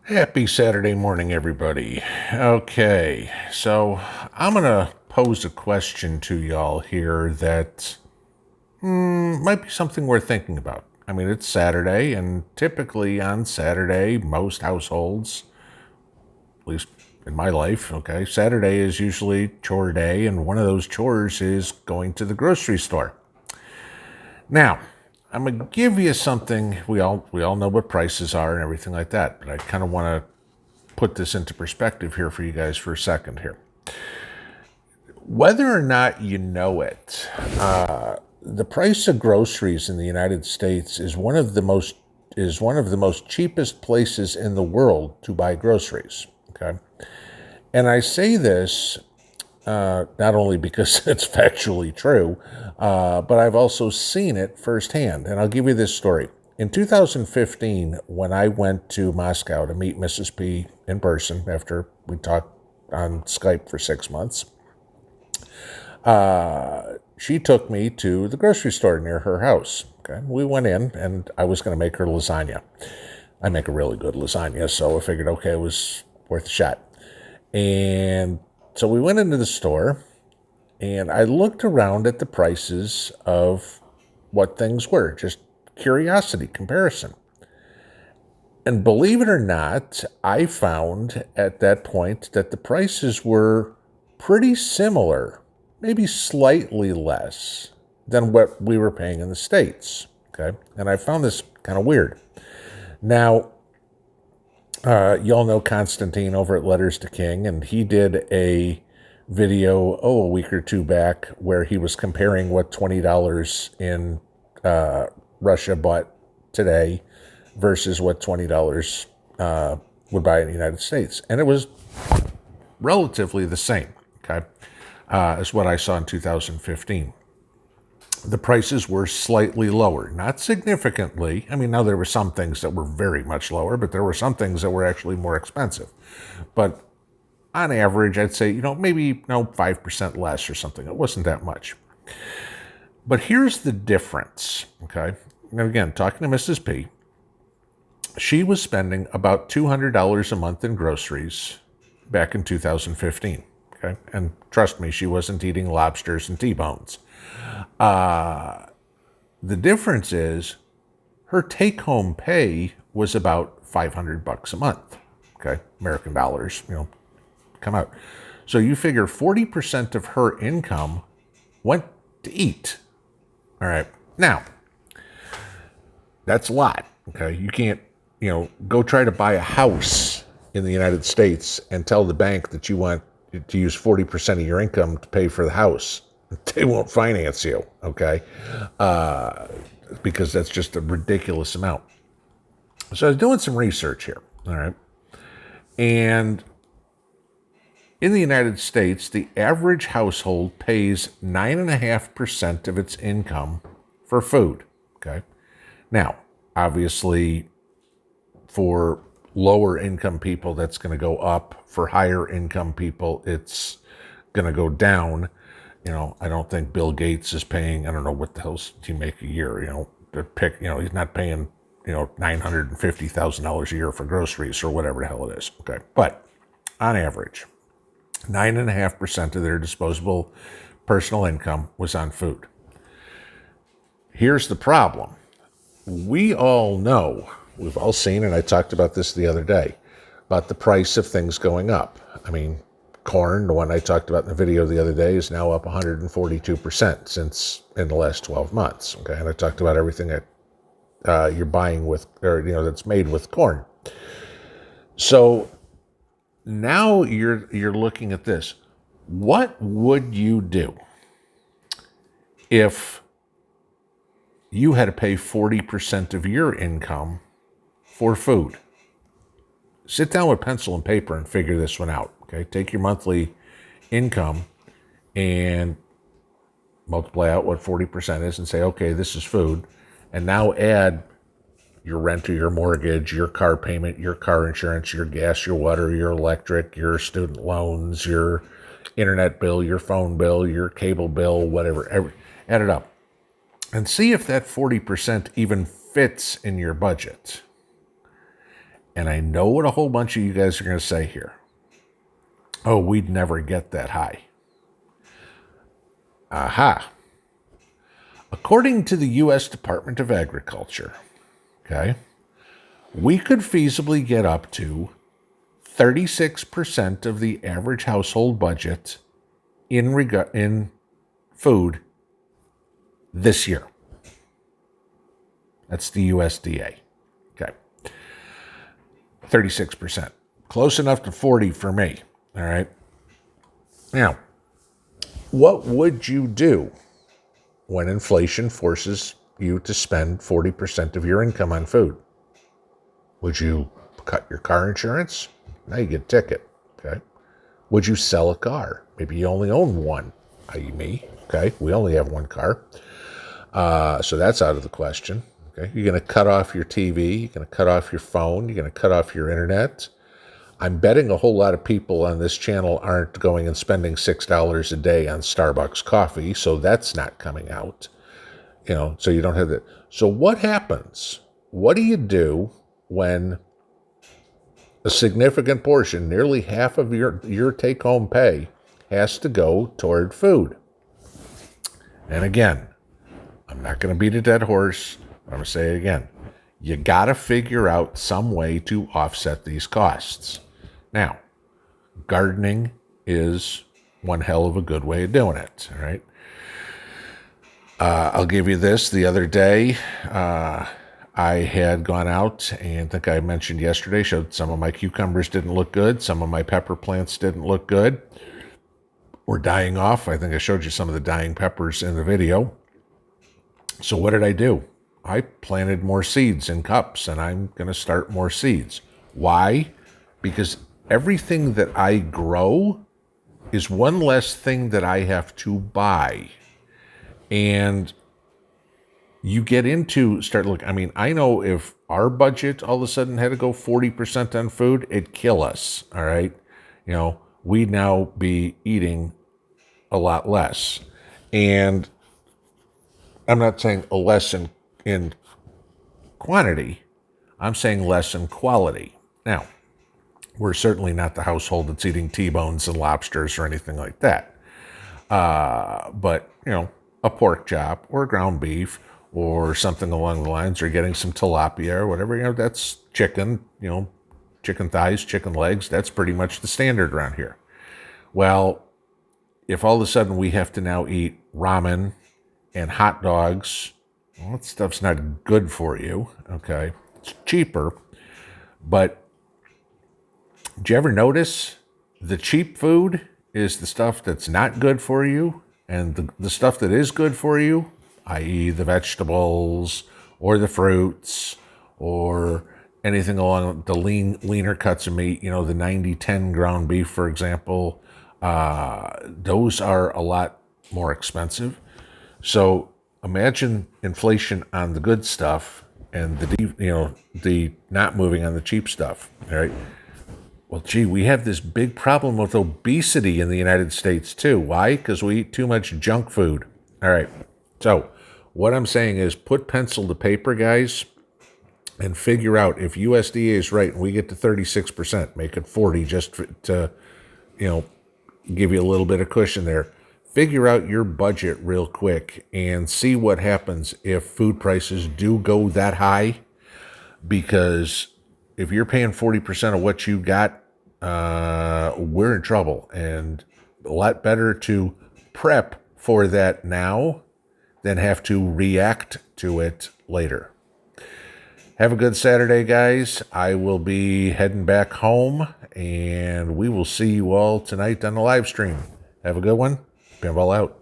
Happy Saturday morning, everybody. Okay, so I'm going to pose a question to y'all here that might be something worth thinking about. I mean, it's Saturday, and typically on Saturday, most households, at least in my life, okay, Saturday is usually chore day, and one of those chores is going to the grocery store. Now, I'm gonna give you something. We all know what prices are and everything like that, but I kind of want to put this into perspective here for you guys for a second here. Whether or not you know it, the price of groceries in the United States is one of the most cheapest places in the world to buy groceries. Okay, and I say this not only because it's factually true, but I've also seen it firsthand. And I'll give you this story. In 2015, when I went to Moscow to meet Mrs. P in person after we talked on Skype for 6 months, she took me to the grocery store near her house. Okay, we went in, and I was going to make her lasagna. I make a really good lasagna, so I figured, okay, it was worth a shot. And so we went into the store, and I looked around at the prices of what things were, just curiosity, comparison. And believe it or not, I found at that point that the prices were pretty similar, maybe slightly less than what we were paying in the States. Okay. And I found this kind of weird. Now, y'all know Constantine over at Letters to King, and he did a video, a week or two back, where he was comparing what $20 in Russia bought today versus what $20 would buy in the United States. And it was relatively the same, okay, as what I saw in 2015. The prices were slightly lower, not significantly. I mean, now there were some things that were very much lower, but there were some things that were actually more expensive. But on average, I'd say, maybe 5% less or something. It wasn't that much. But here's the difference, okay? And again, talking to Mrs. P, she was spending about $200 a month in groceries back in 2015, okay? And trust me, she wasn't eating lobsters and T-bones. The difference is her take-home pay was about $500 a month, okay? American dollars, come out. So you figure 40% of her income went to eat. All right. Now, that's a lot, okay? You can't, go try to buy a house in the United States and tell the bank that you want to use 40% of your income to pay for the house. They won't finance you, okay? Because that's just a ridiculous amount. So I was doing some research here, all right? And in the United States, the average household pays 9.5% of its income for food, okay? Now, obviously, for lower income people, that's going to go up. For higher income people, it's going to go down. I don't think Bill Gates is paying, I don't know what the hell does he make a year, he's not paying, $950,000 a year for groceries or whatever the hell it is. Okay. But on average, 9.5% of their disposable personal income was on food. Here's the problem. We all know, we've all seen, and I talked about this the other day, about the price of things going up. I mean, corn, the one I talked about in the video the other day, is now up 142% since in the last 12 months. Okay, and I talked about everything that you're buying with, or that's made with corn. So now you're looking at this. What would you do if you had to pay 40% of your income for food? Sit down with pencil and paper and figure this one out. Okay, take your monthly income and multiply out what 40% is and say, okay, this is food. And now add your rent or your mortgage, your car payment, your car insurance, your gas, your water, your electric, your student loans, your internet bill, your phone bill, your cable bill, whatever. Add it up and see if that 40% even fits in your budget. And I know what a whole bunch of you guys are going to say here. Oh, we'd never get that high. Aha. According to the U.S. Department of Agriculture, okay, we could feasibly get up to 36% of the average household budget in food this year. That's the USDA. Okay. 36%. Close enough to 40 for me. All right. Now, what would you do when inflation forces you to spend 40% of your income on food? Would you cut your car insurance? Now you get a ticket. Okay. Would you sell a car? Maybe you only own one, i.e. me. Okay. We only have one car. So that's out of the question. Okay. You're going to cut off your TV. You're going to cut off your phone. You're going to cut off your internet. I'm betting a whole lot of people on this channel aren't going and spending $6 a day on Starbucks coffee, so that's not coming out. So you don't have that. So what happens? What do you do when a significant portion, nearly half of your take-home pay, has to go toward food? And again, I'm not going to beat a dead horse. I'm going to say it again. You got to figure out some way to offset these costs. Now, gardening is one hell of a good way of doing it, all right? I'll give you this. The other day, I had gone out, and I think I mentioned yesterday, showed some of my cucumbers didn't look good. Some of my pepper plants didn't look good. Were dying off. I think I showed you some of the dying peppers in the video. So what did I do? I planted more seeds in cups, and I'm going to start more seeds. Why? Because everything that I grow is one less thing that I have to buy. And you get into, start looking, I know if our budget all of a sudden had to go 40% on food, it'd kill us, all right? We'd now be eating a lot less. And I'm not saying a less in quantity, I'm saying less in quality. Now, we're certainly not the household that's eating T-bones and lobsters or anything like that. But, a pork chop or ground beef or something along the lines, or getting some tilapia or whatever, that's chicken, chicken thighs, chicken legs. That's pretty much the standard around here. Well, if all of a sudden we have to now eat ramen and hot dogs, well, that stuff's not good for you, okay? It's cheaper, but did you ever notice the cheap food is the stuff that's not good for you, and the stuff that is good for you, i.e. the vegetables or the fruits or anything along the leaner cuts of meat, the 90-10 ground beef, for example, those are a lot more expensive. So imagine inflation on the good stuff and the not moving on the cheap stuff, all right? Well, gee, we have this big problem with obesity in the United States, too. Why? Because we eat too much junk food. All right. So what I'm saying is put pencil to paper, guys, and figure out if USDA is right and we get to 36%, make it 40 just to, give you a little bit of cushion there. Figure out your budget real quick and see what happens if food prices do go that high. Because if you're paying 40% of what you got, we're in trouble, and a lot better to prep for that now than have to react to it later. Have a good Saturday, guys. I will be heading back home, and we will see you all tonight on the live stream. Have a good one. Pinball out.